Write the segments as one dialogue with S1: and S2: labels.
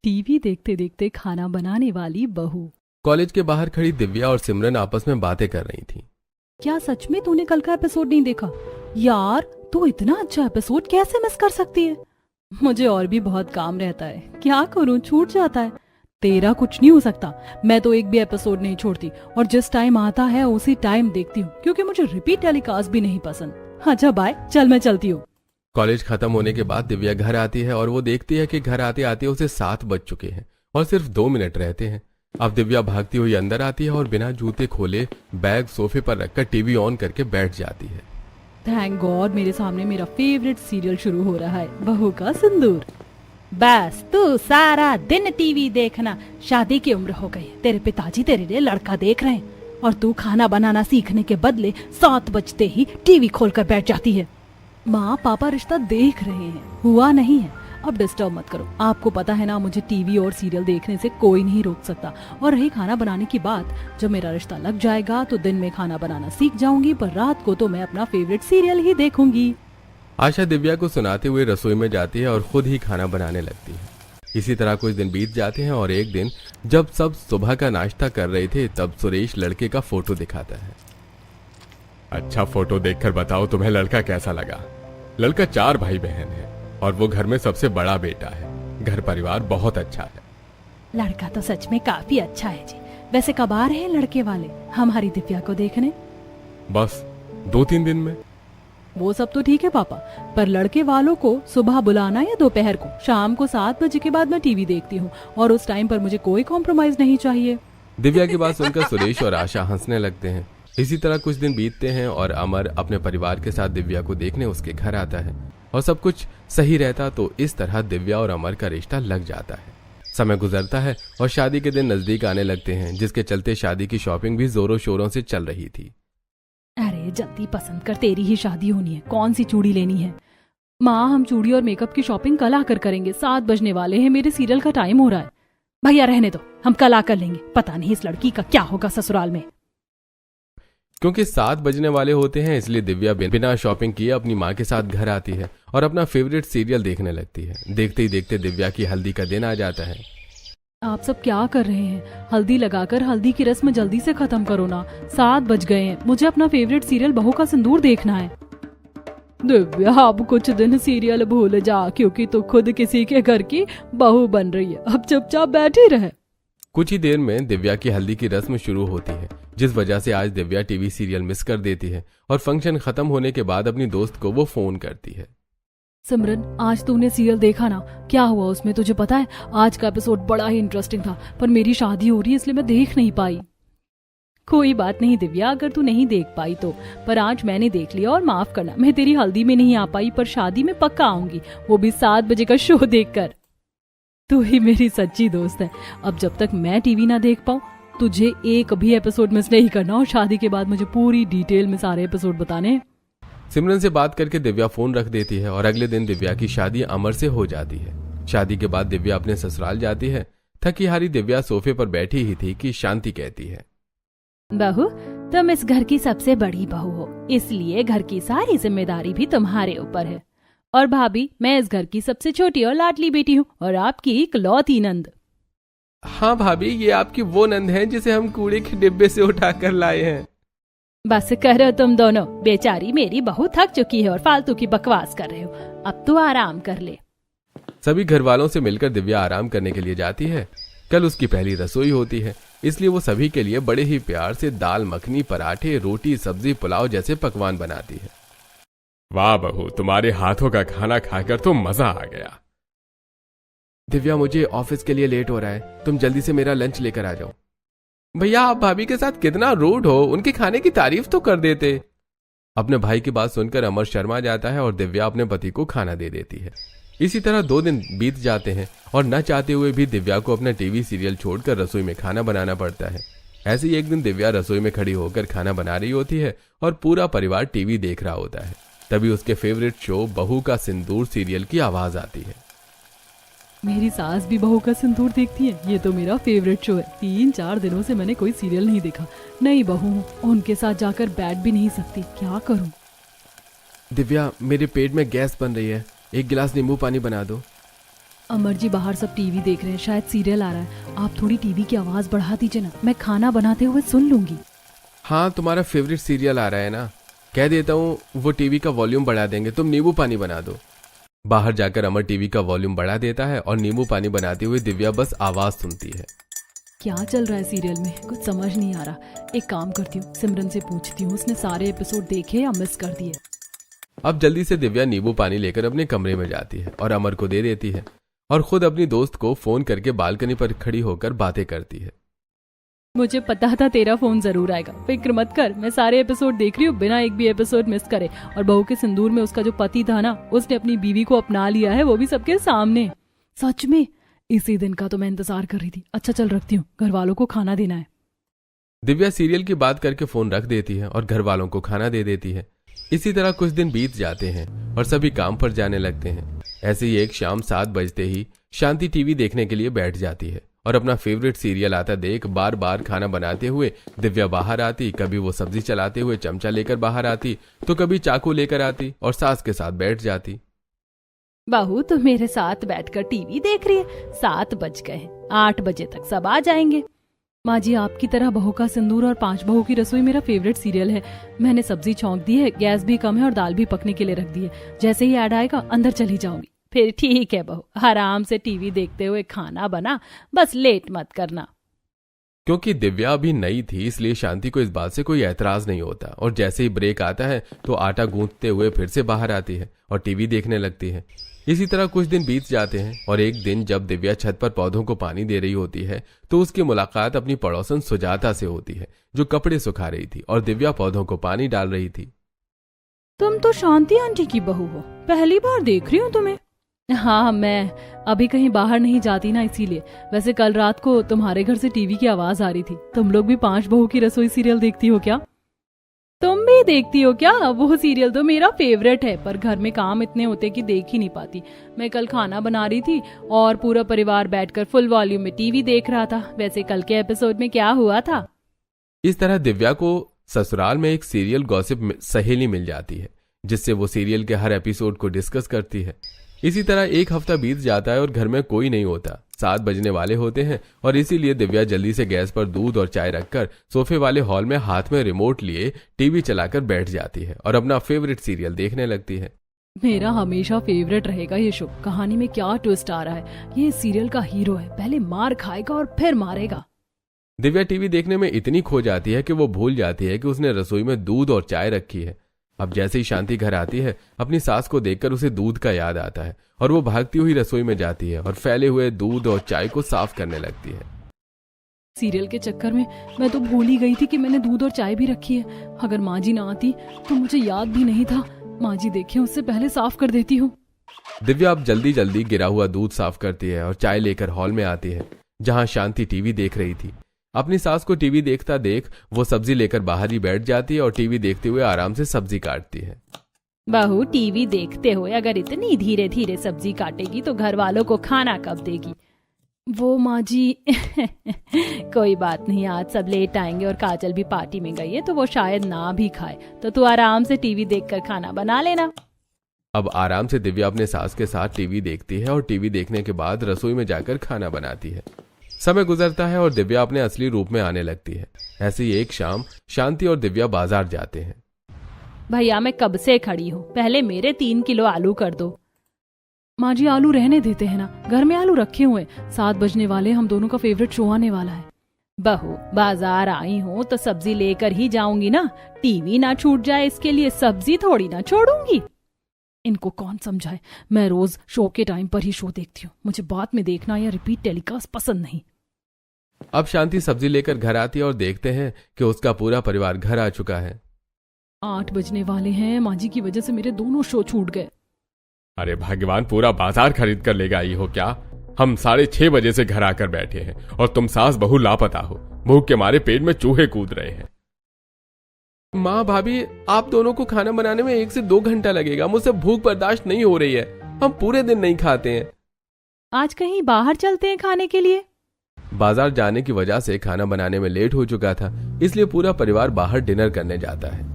S1: TV देखते देखते खाना बनाने वाली बहू।
S2: कॉलेज के बाहर खड़ी दिव्या और सिमरन आपस में बातें कर रही थीं।
S1: क्या सच में तूने कल का एपिसोड नहीं देखा? यार तू इतना अच्छा एपिसोड कैसे मिस कर सकती है? मुझे और भी बहुत काम रहता है, क्या करूं, छूट जाता है। तेरा कुछ नहीं हो सकता, मैं तो एक भी एपिसोड नहीं छोड़ती और जिस टाइम आता है उसी टाइम देखती हूँ, क्योंकि मुझे रिपीट टेलीकास्ट भी नहीं पसंद। अच्छा बाय, चल मैं चलती हूँ।
S2: कॉलेज खत्म होने के बाद दिव्या घर आती है और वो देखती है कि घर आते आते उसे 7 बज चुके हैं और सिर्फ 2 मिनट रहते हैं। अब दिव्या भागती हुई अंदर आती है और बिना जूते खोले बैग सोफे पर रखकर टीवी ऑन करके बैठ जाती है।
S1: थैंक गॉड, मेरे सामने मेरा फेवरेट सीरियल शुरू हो रहा है, बहू का सिंदूर। बस तू सारा दिन टीवी देखना, शादी की उम्र हो गई, तेरे पिताजी तेरे लिए लड़का देख रहे हैं और तू खाना बनाना सीखने के बदले 7 बजते ही टीवी खोलकर बैठ जाती है। माँ पापा रिश्ता देख रहे हैं, हुआ नहीं है, अब डिस्टर्ब मत करो। आपको पता है ना, मुझे टीवी और सीरियल देखने से कोई नहीं रोक सकता। और रही खाना बनाने की बात, जब मेरा रिश्ता लग जाएगा तो दिन में खाना बनाना सीख जाऊंगी, पर रात को तो मैं अपना फेवरेट सीरियल ही देखूंगी।
S2: आशा दिव्या को सुनाते हुए रसोई में जाती है और खुद ही खाना बनाने लगती है। इसी तरह कुछ दिन बीत जाते हैं और एक दिन जब सब सुबह का नाश्ता कर रहे थे तब सुरेश लड़के का फोटो दिखाता है। अच्छा फोटो देखकर बताओ तुम्हें लड़का कैसा लगा। लड़का 4 भाई बहन है और वो घर में सबसे बड़ा बेटा है। घर परिवार बहुत अच्छा है।
S1: लड़का तो सच में काफी अच्छा है जी। वैसे कब आ रहे हैं लड़के वाले हमारी दिव्या को देखने?
S2: बस 2-3 दिन में।
S1: वो सब तो ठीक है पापा, पर लड़के वालों को सुबह बुलाना या दोपहर को? शाम को 7 बजे के बाद मैं टीवी देखती हूँ और उस टाइम पर मुझे कोई कॉम्प्रोमाइज नहीं चाहिए।
S2: दिव्या की बात सुनकर सुरेश और आशा हंसने लगते हैं। इसी तरह कुछ दिन बीतते हैं और अमर अपने परिवार के साथ दिव्या को देखने उसके घर आता है और सब कुछ सही रहता तो इस तरह दिव्या और अमर का रिश्ता लग जाता है। समय गुजरता है और शादी के दिन नजदीक आने लगते हैं, जिसके चलते शादी की शॉपिंग भी जोरों शोरों से चल रही थी।
S1: अरे जल्दी पसंद कर, तेरी ही शादी होनी है, कौन सी चूड़ी लेनी है? माँ हम चूड़ी और मेकअप की शॉपिंग कल आकर करेंगे, 7 बजने वाले हैं, मेरे सीरियल का टाइम हो रहा है। भैया रहने दो, हम कल आकर लेंगे। पता नहीं इस लड़की का क्या होगा ससुराल में।
S2: क्योंकि 7 बजने वाले होते हैं इसलिए दिव्या बिना शॉपिंग किए अपनी माँ के साथ घर आती है और अपना फेवरेट सीरियल देखने लगती है। देखते ही देखते दिव्या की हल्दी का दिन आ जाता है।
S1: आप सब क्या कर रहे हैं? हल्दी लगाकर हल्दी की रस्म जल्दी से खत्म करो ना, 7 बज गए हैं, मुझे अपना फेवरेट सीरियल बहू का सिंदूर देखना है। दिव्या अब कुछ दिन सीरियल भूल जा, क्योंकि तू खुद किसी के घर की बहू बन रही है, अब चुपचाप बैठी रहे।
S2: कुछ ही देर में दिव्या की हल्दी की रस्म शुरू होती है, जिस वजह से आज दिव्या टीवी सीरियल मिस कर देती है और फंक्शन खत्म होने के बाद अपनी दोस्त को वो फोन करती है।
S1: सिमरन आज तूने सीरियल देखा ना, क्या हुआ उसमें तुझे पता है? आज का एपिसोड बड़ा ही इंटरेस्टिंग था, पर मेरी शादी हो रही है इसलिए मैं देख नहीं पाई। कोई बात नहीं दिव्या, अगर तू नहीं देख पाई तो, पर आज मैंने देख लिया और माफ करना, मैं तेरी हल्दी में नहीं आ पाई पर शादी में पक्का आऊंगी, वो भी 7 बजे का शो देखकर। तू ही मेरी सच्ची दोस्त है। अब जब तक मैं टीवी ना देख पाऊं तुझे एक भी एपिसोड मिस नहीं करना और शादी के बाद मुझे पूरी डिटेल में सारे एपिसोड बताने।
S2: सिमरन से बात करके दिव्या फोन रख देती है और अगले दिन दिव्या की शादी अमर से हो जाती है। शादी के बाद दिव्या अपने ससुराल जाती है। थकी हारी दिव्या सोफे पर बैठी ही थी कि शांति कहती है,
S1: बहू तुम इस घर की सबसे बड़ी बहू हो, इसलिए घर की सारी जिम्मेदारी भी तुम्हारे ऊपर है। और भाभी मैं इस घर की सबसे छोटी और लाडली बेटी हूँ और आपकी इकलौती नंद।
S2: हाँ भाभी, ये आपकी वो नंद है जिसे हम कूड़े के डिब्बे से उठाकर लाए हैं।
S1: बस करो तुम दोनों, बेचारी मेरी बहू थक चुकी है और फालतू की बकवास कर रहे हो, अब तू आराम कर ले।
S2: सभी घर वालों से मिलकर दिव्या आराम करने के लिए जाती है। कल उसकी पहली रसोई होती है, इसलिए वो सभी के लिए बड़े ही प्यार से दाल मखनी, पराठे, रोटी, सब्जी, पुलाव जैसे पकवान बनाती है। वाह बहू, तुम्हारे हाथों का खाना खाकर तो मजा आ गया। दिव्या मुझे ऑफिस के लिए लेट हो रहा है, तुम जल्दी से मेरा लंच लेकर आ जाओ। भैया आप भाभी के साथ कितना रूड हो, उनके खाने की तारीफ तो कर देते। अपने भाई की बात सुनकर अमर शर्मा जाता है और दिव्या अपने पति को खाना दे देती है। इसी तरह 2 दिन बीत जाते हैं और न चाहते हुए भी दिव्या को अपना टीवी सीरियल छोड़कर रसोई में खाना बनाना पड़ता है। ऐसे ही एक दिन दिव्या रसोई में खड़ी होकर खाना बना रही होती है और पूरा परिवार टीवी देख रहा होता है। तभी उसके फेवरेट शो बहू का सिंदूर सीरियल की आवाज आती है।
S1: मेरी सास भी बहू का सिंदूर देखती है, ये तो मेरा फेवरेट शो है। 3-4 दिनों से मैंने कोई सीरियल नहीं देखा। नई बहू हूँ, उनके साथ जाकर बैठ भी नहीं सकती, क्या करूँ?
S2: दिव्या मेरे पेट में गैस बन रही है, 1 गिलास नींबू पानी बना दो।
S1: अमर जी बाहर सब टीवी देख रहे हैं, शायद सीरियल आ रहा है। आप थोड़ी टीवी की आवाज बढ़ा दीजिए ना, मैं खाना बनाते हुए सुन लूंगी।
S2: हाँ, तुम्हारा फेवरेट सीरियल आ रहा है ना, कह देता हूँ वो टीवी का वॉल्यूम बढ़ा देंगे, तुम नींबू पानी बना दो। बाहर जाकर अमर टीवी का वॉल्यूम बढ़ा देता है और नींबू पानी बनाते हुए दिव्या बस आवाज सुनती है।
S1: क्या चल रहा है सीरियल में, कुछ समझ नहीं आ रहा। एक काम करती हूँ, सिमरन से पूछती हूँ उसने सारे एपिसोड देखे या मिस कर दिए।
S2: अब जल्दी से दिव्या नींबू पानी लेकर अपने कमरे में जाती है और अमर को दे देती है और खुद अपनी दोस्त को फोन करके बालकनी पर खड़ी होकर बातें करती है।
S1: मुझे पता था तेरा फोन जरूर आएगा, फिक्र मत कर, मैं सारे एपिसोड देख रही हूँ बिना एक भी एपिसोड मिस करे। और बहू के सिंदूर में उसका जो पति था ना, उसने अपनी बीवी को अपना लिया है, वो भी सबके सामने। सच में इसी दिन का तो मैं इंतजार कर रही थी। अच्छा चल रखती हूँ, घर वालों को खाना देना है।
S2: दिव्या सीरियल की बात करके फोन रख देती है और घर वालों को खाना दे देती है। इसी तरह कुछ दिन बीत जाते हैं और सभी काम पर जाने लगते हैं। ऐसे ही एक शाम 7 बजते ही शांति टीवी देखने के लिए बैठ जाती है और अपना फेवरेट सीरियल आता देख बार बार खाना बनाते हुए दिव्या बाहर आती। कभी वो सब्जी चलाते हुए चमचा लेकर बाहर आती तो कभी चाकू लेकर आती और सास के साथ बैठ जाती।
S1: बहू तो मेरे साथ बैठकर टीवी देख रही है, 7 बज गए, 8 बजे तक सब आ जाएंगे। माँ जी, आपकी तरह बहू का सिंदूर और 5 बहू की रसोई मेरा फेवरेट सीरियल है। मैंने सब्जी छौंक दी है, गैस भी कम है और दाल भी पकने के लिए रख दी है। जैसे ही ऐड आएगा अंदर चली जाऊंगी। फिर ठीक है बहू, आराम से टीवी देखते हुए खाना बना, बस लेट मत करना।
S2: क्योंकि दिव्या अभी नई थी इसलिए शांति को इस बात से कोई ऐतराज नहीं होता और जैसे ही ब्रेक आता है तो आटा गूंथते हुए फिर से बाहर आती है और टीवी देखने लगती है। इसी तरह कुछ दिन बीत जाते हैं और एक दिन जब दिव्या छत पर पौधों को पानी दे रही होती है तो उसकी मुलाकात अपनी पड़ोसन सुजाता से होती है जो कपड़े सुखा रही थी और दिव्या पौधों को पानी डाल रही थी।
S1: तुम तो शांति आंटी की बहू हो, पहली बार देख रही हूँ तुम्हें। हाँ, मैं अभी कहीं बाहर नहीं जाती ना, इसीलिए। वैसे कल रात को तुम्हारे घर से टीवी की आवाज आ रही थी। तुम लोग भी 5 बहू की रसोई सीरियल देखती हो क्या? तुम भी देखती हो क्या? वो सीरियल तो मेरा फेवरेट है, पर घर में काम इतने होते कि देख ही नहीं पाती। मैं कल खाना बना रही थी और पूरा परिवार बैठकर फुल वॉल्यूम में टीवी देख रहा था। वैसे कल के एपिसोड में क्या हुआ था?
S2: इस तरह दिव्या को ससुराल में एक सीरियल गॉसिप सहेली मिल जाती है जिससे वो सीरियल के हर एपिसोड को डिस्कस करती है। इसी तरह एक हफ्ता बीत जाता है और घर में कोई नहीं होता। 7 बजने वाले होते हैं और इसीलिए दिव्या जल्दी से गैस पर दूध और चाय रखकर सोफे वाले हॉल में हाथ में रिमोट लिए टीवी चलाकर बैठ जाती है और अपना फेवरेट सीरियल देखने लगती है।
S1: मेरा हमेशा फेवरेट रहेगा ये शो। कहानी में क्या ट्विस्ट आ रहा है? ये सीरियल का हीरो है, पहले मार खाएगा और फिर मारेगा।
S2: दिव्या टीवी देखने में इतनी खो जाती है कि वो भूल जाती है कि उसने रसोई में दूध और चाय रखी है। अब जैसे ही शांति घर आती है अपनी सास को देखकर उसे दूध का याद आता है और वो भागती हुई रसोई में जाती है और फैले हुए दूध और चाय को साफ करने लगती है।
S1: सीरियल के चक्कर में मैं तो भूल ही गई थी कि मैंने दूध और चाय भी रखी है। अगर माँ जी ना आती तो मुझे याद भी नहीं था। माँ जी देखे उससे पहले साफ कर देती हूँ।
S2: दिव्या अब जल्दी जल्दी गिरा हुआ दूध साफ करती है और चाय लेकर हॉल में आती है जहाँ शांति टीवी देख रही थी। अपनी सास को टीवी देखता देख वो सब्जी लेकर बाहर ही बैठ जाती है और टीवी देखते हुए आराम से सब्जी काटती है।
S1: बहू टीवी देखते हुए अगर इतनी धीरे धीरे सब्जी काटेगी तो घर वालों को खाना कब देगी? वो माँ जी कोई बात नहीं, आज सब लेट आएंगे और काजल भी पार्टी में गई है तो वो शायद ना भी खाए, तो तू आराम से टीवी देखकर खाना बना लेना।
S2: अब आराम से दिव्या अपने सास के साथ टीवी देखती है और टीवी देखने के बाद रसोई में जाकर खाना बनाती है। समय गुजरता है और दिव्या अपने असली रूप में आने लगती है। ऐसे ही एक शाम शांति और दिव्या बाजार जाते हैं।
S1: भैया मैं कब से खड़ी हूँ, पहले मेरे 3 किलो आलू कर दो। माँ जी आलू रहने देते हैं ना, घर में आलू रखे हुए। 7 बजने वाले, हम दोनों का फेवरेट शो आने वाला है। बहू बाजार आई हूँ तो सब्जी लेकर ही जाऊंगी ना, टीवी ना छूट जाए इसके लिए सब्जी थोड़ी ना छोड़ूंगी। इनको कौन समझाए, मैं रोज शो के टाइम पर ही शो देखती हूँ, मुझे बाद में देखना या रिपीट टेलीकास्ट पसंद नहीं।
S2: अब शांति सब्जी लेकर घर आती है और देखते हैं कि उसका पूरा परिवार घर आ चुका है।
S1: 8 बजने वाले हैं, माँ जी की वजह से मेरे दोनों शो छूट गए।
S2: अरे भगवान, पूरा बाजार खरीद कर ले आई हो क्या? हम 6:30 बजे से घर आकर बैठे हैं और तुम सास बहू लापता हो। भूख के मारे पेट में चूहे कूद रहे हैं। माँ भाभी, आप दोनों को खाना बनाने में 1 से 2 घंटा लगेगा। मुझसे भूख बर्दाश्त नहीं हो रही है, हम पूरे दिन नहीं खाते हैं।
S1: आज कहीं बाहर चलते हैं खाने के लिए।
S2: बाजार जाने की वजह से खाना बनाने में लेट हो चुका था, इसलिए पूरा परिवार बाहर डिनर करने जाता है।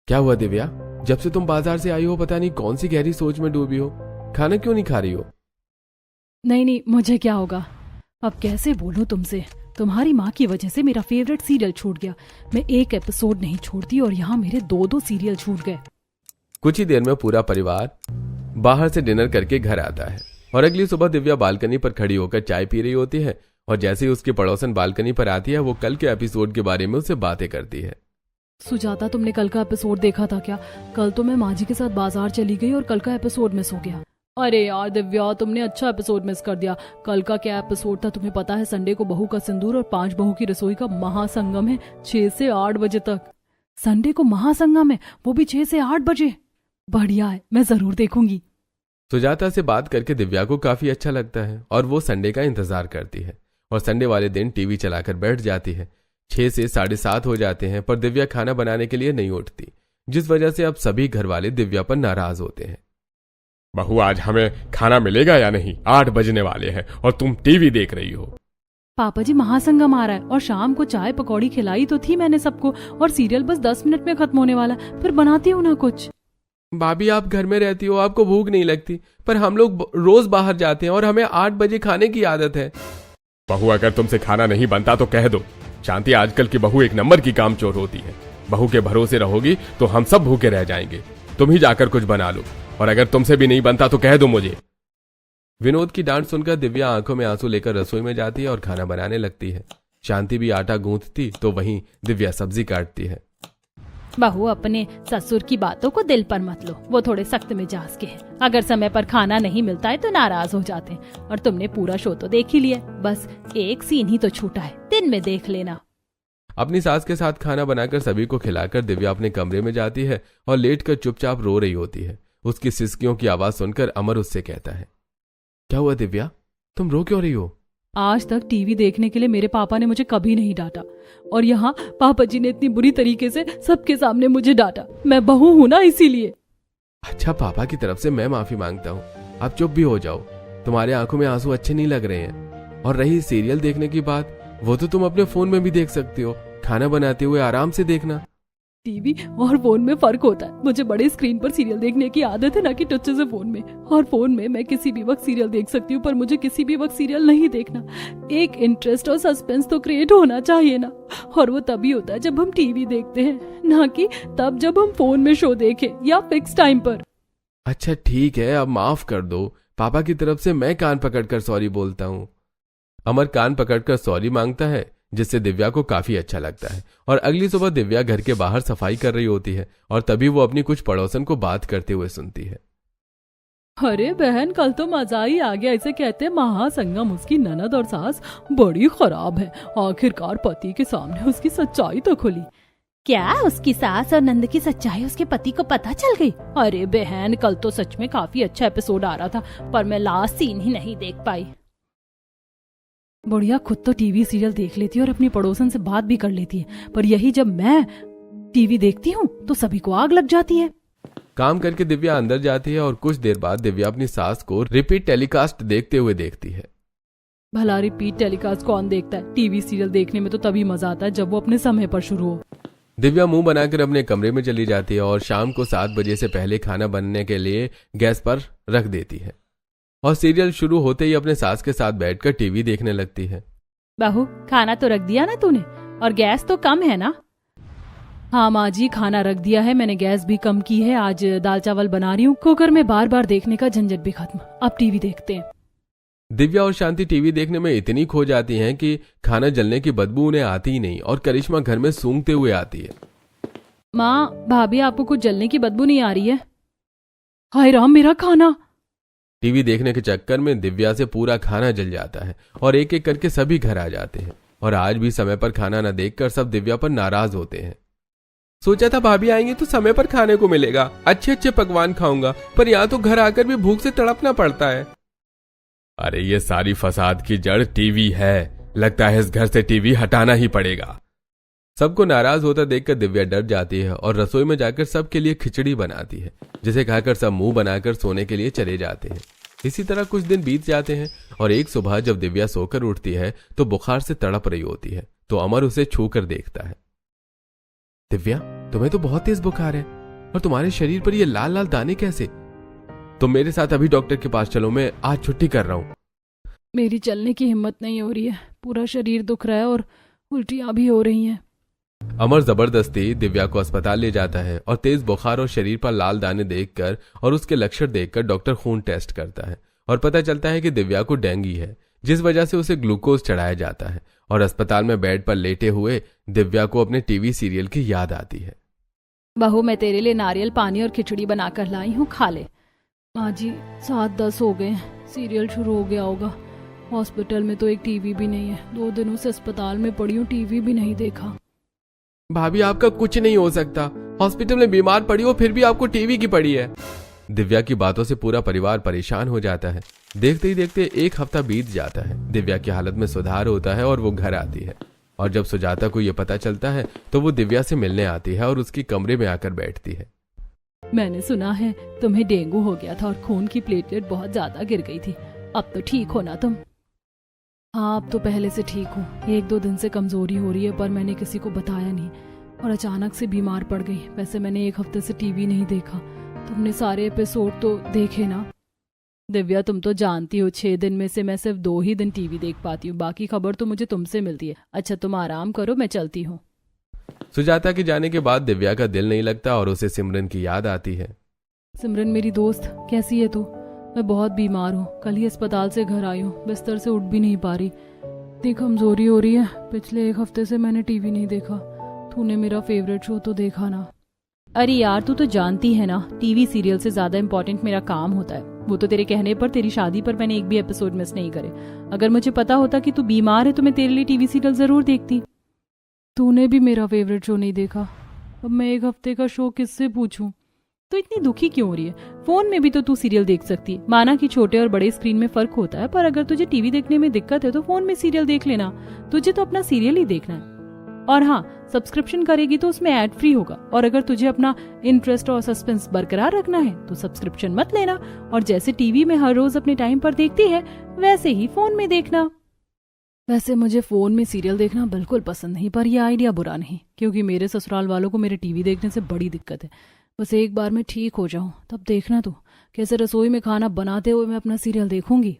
S2: क्या हुआ दिव्या, जब से तुम बाजार से आई हो पता नहीं कौन सी गहरी सोच में डूबी हो, खाना क्यों नहीं खा रही हो?
S1: नहीं नहीं, मुझे क्या होगा? अब कैसे बोलूं तुमसे? तुम्हारी माँ की वजह से मेरा फेवरेट सीरियल छूट गया। मैं एक एपिसोड नहीं छोड़ती और यहाँ मेरे 2-2 सीरियल छूट गए।
S2: कुछ ही देर में पूरा परिवार बाहर से डिनर करके घर आता है और अगली सुबह दिव्या बालकनी पर खड़ी होकर चाय पी रही होती है और जैसे ही उसकी पड़ोसन बालकनी पर आती है वो कल के एपिसोड के बारे में उससे बातें करती है।
S1: सुजाता, तुमने कल का एपिसोड देखा था क्या? कल तो मैं माँ जी के साथ बाजार चली गई और कल का एपिसोड मिस हो गया। अरे यार दिव्या, तुमने अच्छा एपिसोड मिस कर दिया। कल का क्या एपिसोड था तुम्हें पता है? संडे को बहू का सिंदूर और 5 बहू की रसोई का महासंगम है 6 से 8 बजे तक। संडे को महासंगम है, वो भी 6 से 8 बजे। बढ़िया है, मैं जरूर देखूंगी।
S2: सुजाता से बात करके दिव्या को काफी अच्छा लगता है और वो संडे का इंतजार करती है और संडे वाले दिन टीवी चलाकर बैठ जाती है। 6 से 7:30 हो जाते हैं पर दिव्या खाना बनाने के लिए नहीं उठती, जिस वजह से अब सभी घर वाले दिव्या पर नाराज होते हैं।
S3: बहू, आज हमें खाना मिलेगा या नहीं? 8 बजने वाले हैं और तुम टीवी देख रही हो।
S1: पापा जी, महासंगम आ रहा है और शाम को चाय पकौड़ी खिलाई तो थी मैंने सबको और सीरियल बस 10 मिनट में खत्म होने वाला, फिर बनाती हूँ ना कुछ।
S2: भाभी, आप घर में रहती हो, आपको भूख नहीं लगती, पर हम लोग रोज बाहर जाते हैं और हमें 8 बजे खाने की आदत है।
S3: बहू, अगर तुमसे खाना नहीं बनता तो कह दो। शांति, आजकल की बहू एक नंबर की कामचोर होती है। बहू के भरोसे रहोगी तो हम सब भूखे रह जाएंगे। तुम ही जाकर कुछ बना लो और अगर तुमसे भी नहीं बनता तो कह दो मुझे।
S2: विनोद की डांट सुनकर दिव्या आंखों में आंसू लेकर रसोई में जाती है और खाना बनाने लगती है। शांति भी आटा गूंथती तो वहीं दिव्या सब्जी काटती है।
S1: बहू, अपने ससुर की बातों को दिल पर मत लो, वो थोड़े सख्त मिजाज के हैं। अगर समय पर खाना नहीं मिलता है तो नाराज हो जाते हैं। और तुमने पूरा शो तो देख ही लिया, बस एक सीन ही तो छूटा है, दिन में देख लेना।
S2: अपनी सास के साथ खाना बनाकर सभी को खिलाकर दिव्या अपने कमरे में जाती है और लेटकर चुपचाप रो रही होती है। उसकी सिसकियों की आवाज सुनकर अमर उससे कहता है, क्या हुआ दिव्या, तुम रो क्यों रही हो?
S1: आज तक टीवी देखने के लिए मेरे पापा ने मुझे कभी नहीं डांटा और यहाँ पापा जी ने इतनी बुरी तरीके से सबके सामने मुझे डांटा। मैं बहू हूँ ना, इसीलिए।
S2: अच्छा, पापा की तरफ से मैं माफी मांगता हूँ, आप चुप भी हो जाओ। तुम्हारे आंखों में आंसू अच्छे नहीं लग रहे हैं। और रही सीरियल देखने की बात, वो तो तुम अपने फोन में भी देख सकती हो। खाना बनाते हुए आराम से देखना।
S1: टीवी और फोन में फर्क होता है। मुझे बड़े स्क्रीन पर सीरियल देखने की आदत है, ना कि टच से फोन में। और फोन में मैं किसी भी वक्त सीरियल देख सकती हूँ, पर मुझे किसी भी वक्त सीरियल नहीं देखना। एक इंटरेस्ट और सस्पेंस तो क्रिएट होना चाहिए ना, और वो तभी होता है जब हम टीवी देखते हैं, ना कि तब जब हम फोन में शो देखें या फिक्स टाइम पर।
S2: अच्छा ठीक है, अब माफ कर दो। पापा की तरफ से मैं कान पकड़कर सॉरी बोलता हूँ। अमर कान पकड़कर सॉरी मांगता है, जिससे दिव्या को काफी अच्छा लगता है। और अगली सुबह दिव्या घर के बाहर सफाई कर रही होती है और तभी वो अपनी कुछ पड़ोसन को बात करते हुए सुनती है।
S1: अरे बहन, कल तो मजा ही आ गया। इसे कहते हैं महासंगम। उसकी ननद और सास बड़ी खराब है। आखिरकार पति के सामने उसकी सच्चाई तो खुली। क्या उसकी सास और नंद की सच्चाई उसके पति को पता चल गई? अरे बहन, कल तो सच में काफी अच्छा एपिसोड आ रहा था, पर मैं लास्ट सीन ही नहीं देख पाई। बुढ़िया खुद तो टीवी सीरियल देख लेती है और अपनी पड़ोसन से बात भी कर लेती है, पर यही जब मैं टीवी देखती हूँ तो सभी को आग लग जाती है।
S2: काम करके दिव्या अंदर जाती है और कुछ देर बाद दिव्या अपनी सास को रिपीट टेलीकास्ट देखते हुए देखती है।
S1: भला रिपीट टेलीकास्ट कौन देखता है? टीवी सीरियल देखने में तो तभी मजा आता है जब वो अपने समय पर शुरू हो।
S2: दिव्या मुंह बनाकर अपने कमरे में चली जाती है और शाम को 7 बजे से पहले खाना बनने के लिए गैस पर रख देती है और सीरियल शुरू होते ही अपने सास के साथ बैठकर टीवी देखने लगती है।
S1: बहू, खाना तो रख दिया ना तूने? और गैस तो कम है ना? हाँ माँ जी, खाना रख दिया है मैंने, गैस भी कम की है। आज दाल चावल बना रही हूँ। कुकर में बार बार देखने का झंझट भी खत्म। अब टीवी देखते हैं।
S2: दिव्या और शांति टीवी देखने में इतनी खो जाती हैं कि खाना जलने की बदबू उन्हें आती ही नहीं और करिश्मा घर में सूंघते हुए आती है।
S1: माँ, भाभी, आपको कुछ जलने की बदबू नहीं आ रही है? हाय राम, मेरा खाना!
S2: टीवी देखने के चक्कर में दिव्या से पूरा खाना जल जाता है और एक एक करके सभी घर आ जाते हैं। और आज भी समय पर खाना न देखकर सब दिव्या पर नाराज होते हैं। सोचा था भाभी आएंगे तो समय पर खाने को मिलेगा, अच्छे अच्छे पकवान खाऊंगा, पर यहाँ तो घर आकर भी भूख से तड़पना पड़ता है।
S3: अरे ये सारी फसाद की जड़ टीवी है। लगता है इस घर से टीवी हटाना ही पड़ेगा।
S2: सबको नाराज होता देखकर दिव्या डर जाती है और रसोई में जाकर सबके लिए खिचड़ी बनाती है, जिसे खाकर सब मुंह बनाकर सोने के लिए चले जाते हैं। इसी तरह कुछ दिन बीत जाते हैं और एक सुबह जब दिव्या सोकर उठती है तो बुखार से तड़प रही होती है, तो अमर उसे छू कर देखता है। दिव्या, तुम्हें तो बहुत तेज बुखार है और तुम्हारे शरीर पर ये लाल लाल दाने कैसे? तुम मेरे साथ अभी डॉक्टर के पास चलो, मैं आज छुट्टी कर रहा हूं।
S1: मेरी चलने की हिम्मत नहीं हो रही है, पूरा शरीर दुख रहा है और उल्टियां भी हो रही हैं।
S2: अमर जबरदस्ती दिव्या को अस्पताल ले जाता है और तेज बुखार और शरीर पर लाल दाने देखकर और उसके लक्षण देखकर डॉक्टर खून टेस्ट करता है और पता चलता है कि दिव्या को डेंगू है, जिस वजह से उसे ग्लूकोज चढ़ाया जाता है। और अस्पताल में बेड पर लेटे हुए दिव्या को अपने टीवी सीरियल की याद आती है।
S1: बहू, मैं तेरे लिए नारियल पानी और खिचड़ी बनाकर लाई हूँ, खा ले। माँ जी, 7-10 हो गए, सीरियल शुरू हो गया होगा। हॉस्पिटल में तो एक टीवी भी नहीं है, 2 दिनों से अस्पताल में पड़ी हूँ, टीवी भी नहीं देखा।
S2: भाभी, आपका कुछ नहीं हो सकता, हॉस्पिटल में बीमार पड़ी हो फिर भी आपको टीवी की पड़ी है। दिव्या की बातों से पूरा परिवार परेशान हो जाता है। देखते ही देखते 1 हफ्ता बीत जाता है। दिव्या की हालत में सुधार होता है और वो घर आती है। और जब सुजाता को यह पता चलता है तो वो दिव्या से मिलने आती है और उसकी कमरे में आकर बैठती है।
S1: मैंने सुना है तुम्हें डेंगू हो गया था और खून की प्लेटलेट बहुत ज्यादा गिर गई थी, अब तो ठीक हो ना तुम? हाँ, अब तो पहले से ठीक हूँ। 1-2 दिन से कमजोरी हो रही है, पर मैंने किसी को बताया नहीं और अचानक से बीमार पड़ गई। वैसे मैंने 1 हफ्ते से टीवी नहीं देखा। तुमने सारे एपिसोड तो देखे ना? दिव्या, तुम तो जानती हो 6 दिन में से मैं सिर्फ 2 ही दिन टीवी देख पाती हूँ, बाकी खबर तो मुझे तुमसे मिलती है। अच्छा, तुम आराम करो, मैं चलती हूँ।
S2: सुजाता के जाने के बाद दिव्या का दिल नहीं लगता और उसे सिमरन की याद आती है।
S1: सिमरन मेरी दोस्त, कैसी है तू? मैं बहुत बीमार हूँ, कल ही अस्पताल से घर आई हूँ, बिस्तर से उठ भी नहीं पा रही, इतनी कमजोरी हो रही है। पिछले 1 हफ्ते से मैंने टीवी नहीं देखा। तूने मेरा फेवरेट शो तो देखा ना? अरे यार, तू तो जानती है ना, टीवी सीरियल से ज्यादा इम्पोर्टेंट मेरा काम होता है। वो तो तेरे कहने पर तेरी शादी पर मैंने एक भी एपिसोड मिस नहीं करे। अगर मुझे पता होता कि तू बीमार है तो मैं तेरे लिए टीवी सीरियल जरूर देखती। तूने भी मेरा फेवरेट शो नहीं देखा। अब मैं 1 हफ्ते का शो किससे पूछूं? तो इतनी दुखी क्यों हो रही है? फोन में भी तो तू सीरियल देख सकती है। माना कि छोटे और बड़े स्क्रीन में फर्क होता है, पर अगर तुझे टीवी देखने में दिक्कत है तो फोन में सीरियल देख लेना। तुझे तो अपना सीरियल ही देखना है। और हाँ, सब्सक्रिप्शन करेगी तो उसमें ऐड फ्री होगा। और अगर तुझे अपना इंटरेस्ट और सस्पेंस बरकरार रखना है तो सब्सक्रिप्शन मत लेना, और जैसे टीवी में हर रोज अपने टाइम पर देखती है वैसे ही फोन में देखना। वैसे मुझे फोन में सीरियल देखना बिल्कुल पसंद नहीं, पर यह आइडिया बुरा नहीं, क्योंकि मेरे ससुराल वालों को मेरे टीवी देखने से बड़ी दिक्कत है। बस एक बार मैं ठीक हो जाऊं तब देखना तू कैसे रसोई में खाना बनाते हुए मैं अपना सीरियल देखूंगी।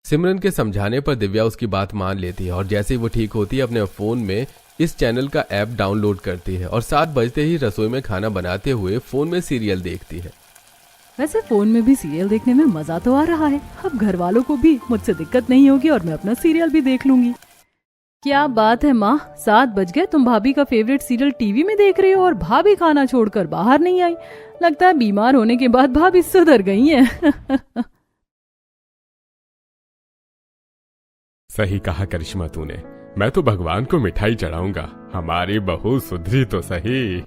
S2: सिमरन के समझाने पर दिव्या उसकी बात मान लेती है और जैसे ही वो ठीक होती है अपने फोन में इस चैनल का ऐप डाउनलोड करती है और 7 बजते ही रसोई में खाना बनाते हुए फोन में सीरियल देखती है।
S1: वैसे फोन में भी सीरियल देखने में मजा तो आ रहा है। अब घर वालों को भी मुझसे दिक्कत नहीं होगी और मैं अपना सीरियल भी देख लूंगी। क्या बात है माँ, 7 बज गए, तुम भाभी का फेवरेट सीरियल टीवी में देख रही हो और भाभी खाना छोड़कर बाहर नहीं आई। लगता है बीमार होने के बाद भाभी सुधर गई है।
S3: सही कहा करिश्मा तूने, मैं तो भगवान को मिठाई चढ़ाऊंगा, हमारी बहू सुधरी तो सही।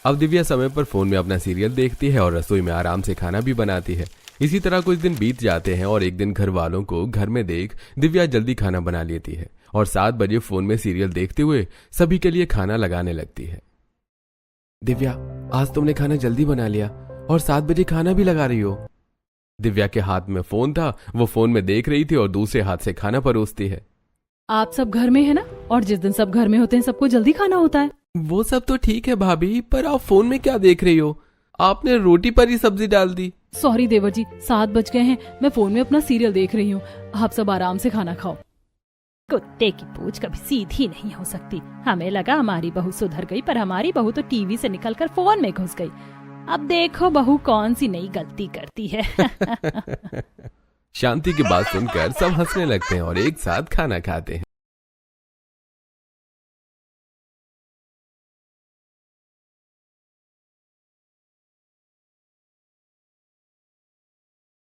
S2: अब दिव्या समय पर फोन में अपना सीरियल देखती है और रसोई में आराम से खाना भी बनाती है। इसी तरह कुछ दिन बीत जाते हैं और एक दिन घर वालों को घर में देख दिव्या जल्दी खाना बना लेती है और 7 बजे फोन में सीरियल देखते हुए सभी के लिए खाना लगाने लगती है। दिव्या, आज तुमने खाना जल्दी बना लिया और 7 बजे खाना भी लगा रही हो। दिव्या के हाथ में फोन था, वो फोन में देख रही थी और दूसरे हाथ से खाना परोसती है।
S1: आप सब घर में है ना, और जिस दिन सब घर में होते हैं सबको जल्दी खाना होता है।
S2: वो सब तो ठीक है भाभी, पर आप फोन में क्या देख रही हो? आपने रोटी पर ही सब्जी डाल दी।
S1: सॉरी देवर जी, 7 बज गए हैं, मैं फोन में अपना सीरियल देख रही हूँ। आप सब आराम से खाना खाओ। कुत्ते की पूंछ कभी सीधी नहीं हो सकती। हमें लगा हमारी बहू सुधर गई, पर हमारी बहू तो टीवी से निकलकर फोन में घुस गई। अब देखो बहू कौन सी नई गलती करती है।
S2: शांति की बात सुनकर सब हंसने लगते हैं और एक साथ खाना खाते हैं।